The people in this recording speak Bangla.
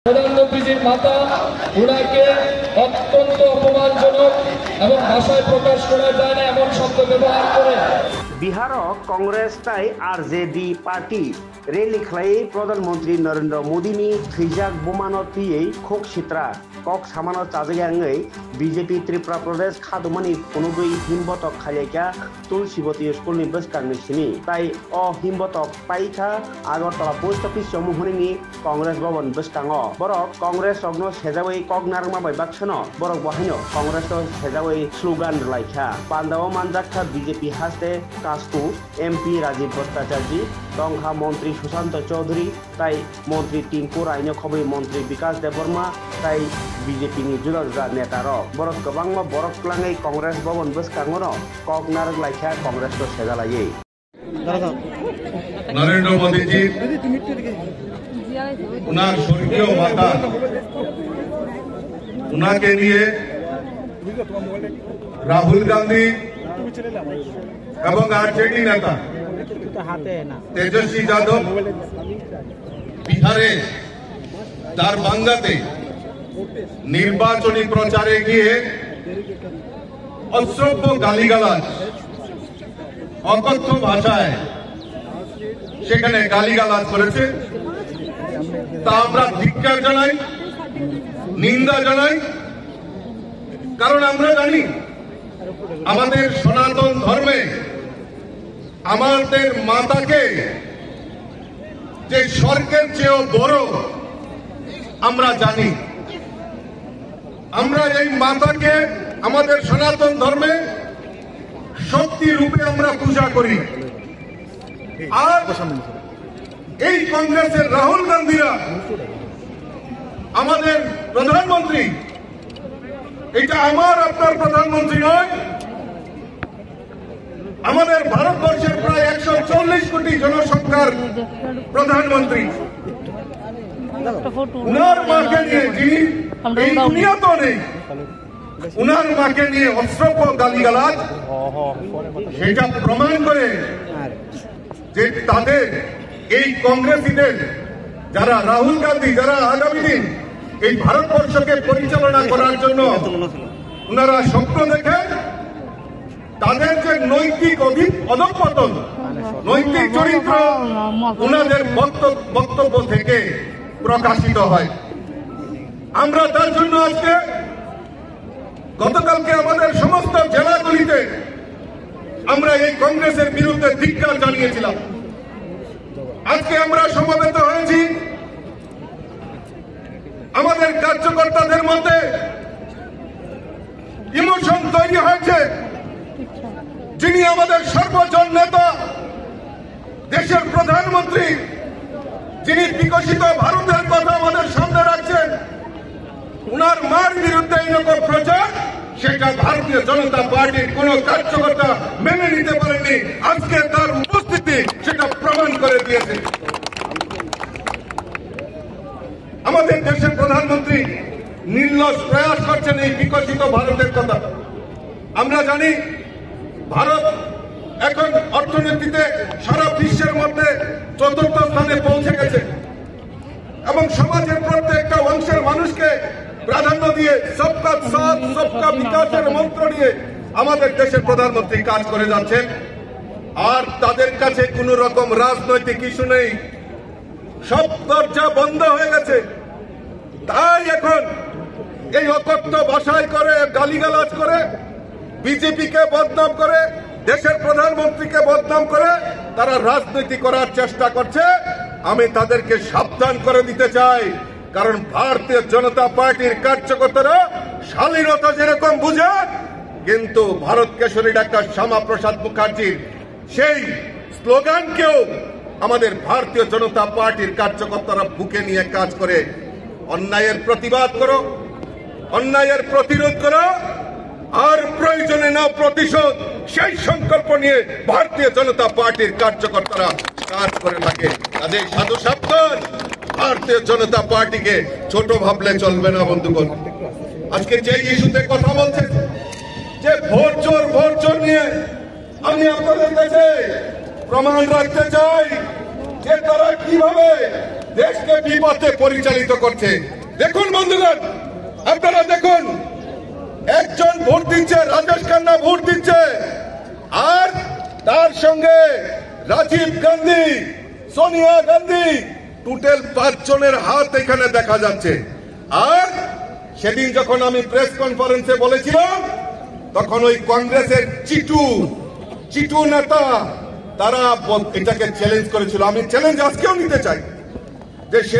প্রধানমন্ত্রীজির মাতা ওনাকে অত্যন্ত অপমানজনক এবং ভাষায় প্রকাশ করা যায় না এমন শব্দ ব্যবহার করে বিহার কংগ্রেস তাই आरजेडी पार्टी रेली खाई प्रधानमंत्री नरेंद्र मोदी थैजाक बोमानो थैयै खोक सित्रा कक सामानो चाजगाङै बीजेपी त्रिपुरा प्रदेश खादुमानि कुनुदुई हिमबतक खालिया तुलसीवती स्कुलनि बसकांनि सिनि ताई अ हिमबतक पाइखा आगरतला पोस्ट अफिस समूहनि कांग्रेस भवन बसकाङो बरक कांग्रेस रग्न सेजावै कक नारंमा बाय बाक्सनो बरक बहायनो कांग्रेस सेजावै स्लोगान लाइखा पान्दाव मानजाखा बीजेपी हास्ते कास्कु एमपी राजीव भट्टाचार्य दंखा मंत्री सुशांत चौधरी ताई मंत्री टिंकु रायनो खबै मंत्री विकास देवबर्मा ताई बीजेपी नि जुदा जुदा नेता रक बरक गोबांमा बरक क्लाङै कांग्रेस भवन बसकाङो कक नारक लाइखा कांग्रेस को सेजालायै नरेंद्र मोदी जी उनार स्वर्गीय माता उनाके लिए राहुल गांधी এবং आरजेडी नेता तेजस्वी यादव बिहारे दारभांगाते निर्वाचनी प्रचारे गিয়ে অশ্রব্য গালিগালাজ অকথ্য ভাষায় সেখানে গালিগালাজ করেছে তা আমরা ধিক্কার জানাই নিন্দা জানাই কারণ আমরা জানি আমাদের সনাতন ধর্মে আমাদের মাতাকে যে স্বর্গের চেয়েও বড় আমরা জানি আমরা এই মাতাকে আমাদের সনাতন ধর্মে শক্তি রূপে আমরা পূজা করি আর এই কংগ্রেসের রাহুল গান্ধীরা আমাদের প্রধানমন্ত্রী এটা আমার আপনার প্রধানমন্ত্রী নয় আমাদের ভারতবর্ষের প্রায় 140 কোটি জনসংখ্যার প্রধানমন্ত্রী উনার মাকে নিয়ে যিনি এই দুনিয়াতে নেই উনার মাকে নিয়ে অশ্রব্য গালিগালাজ সেটা প্রমাণ করে যে তাদের এই কংগ্রেসীদের যারা রাহুল গান্ধী যারা আগামী দিন এই ভারতবর্ষকে পরিচালনা করার জন্য উনারা স্বপ্ন দেখেন তাদের যে নৈতিক অধঃপতন নৈতিক চরিত্র উনাদের বক্তব্য থেকে প্রকাশিত হয় আমরা তার জন্য আজকে গতকালকে আমাদের সমস্ত জেলাগুলিতে আমরা এই কংগ্রেসের বিরুদ্ধে ধিক্কার জানিয়েছিলাম আজকে আমরা সমবেত হয়েছি আমাদের কার্যকর্তাদের মধ্যে ইমোশন তৈরি হয়েছে যিনি আমাদের সর্বজন নেতা দেশের প্রধানমন্ত্রী যিনি বিকশিত ভারতের কথা আমাদের সামনে রাখছেন উনার মার বিরুদ্ধে এরকম প্রচার সেটা ভারতীয় জনতা পার্টির কোন কার্যকর্তা মেনে নিতে পারেনি আজকে তার উপস্থিতি সেটা প্রমাণ করে দিয়েছে আমাদের দেশের প্রধানমন্ত্রী নির্লজ্জ প্রয়াস করছেন এই বিকশিত ভারতের কথা আমরা জানি ভারত এখন অর্থনীতিতে সারা বিশ্বের মধ্যে ৪র্থ স্থানে পৌঁছে গেছে এবং সমাজের প্রত্যেকটা অংশের মানুষকে প্রাধান্য দিয়ে সবকা সাথ সবকা বিকাশের মন্ত্র নিয়ে আমাদের দেশের প্রধানমন্ত্রী কাজ করে যাচ্ছেন আর তাদের কাছে কোন রকম রাজনৈতিক ইস্যু নেই সব দরজা বন্ধ হয়ে গেছে তাই এখন এই অকথ্য ভাষায় করে গালিগালাজ করে বিজেপিকে বদনাম করে দেশের প্রধানমন্ত্রীকে বদনাম করে তারা রাজনীতি করার চেষ্টা করছে আমি তাদেরকে সাবধান করে দিতে চাই কারণ ভারতীয় জনতা পার্টির কার্যকর্তারা শালীনতা যেরকম বুঝে কিন্তু ভারত কেশরী ডাক্তার শ্যামাপ্রসাদ মুখার্জির সেই স্লোগানকেও আমাদের ভারতীয় জনতা পার্টির কার্যকর্তারা বুকে নিয়ে কাজ করে অন্যায়ের প্রতিবাদ করো অন্যায়ের প্রতিরোধ করো আর প্রয়োজনে না প্রতিশোধ সেই সংকল্প নিয়ে ভারতীয় জনতা পার্টির কার্যকর্তারা কাজ করে থাকে কাজেই সাধু সাবধান ভারতীয় জনতা পার্টিকে ছোট ভাবলে চলবে না বন্ধুগণ আজকে যে ইস্যুতে কথা বলছে যে ভোট চোর নিয়ে আমি আপনাদের কাছে প্রমাণ রাখতে চাই যে তারা কিভাবে দেশকে বিপথে পরিচালিত করছে। দেখুন বন্ধুগণ, আপনারা দেখুন, একজন ভোট দিচ্ছে, রাজেশ খান্না ভোট দিচ্ছে, আর তার সঙ্গে রাজীব গান্ধী, সোনিয়া গান্ধী, টোটাল 5 জনের হাত এখানে দেখা যাচ্ছে। আর সেদিন যখন আমি প্রেস কনফারেন্সে বলেছিলাম, তখন ওই কংগ্রেসের চিটু নেতা তারা এটাকে চ্যালেঞ্জ করেছিল। আমি চ্যালেঞ্জ আজকেও নিতে চাই যে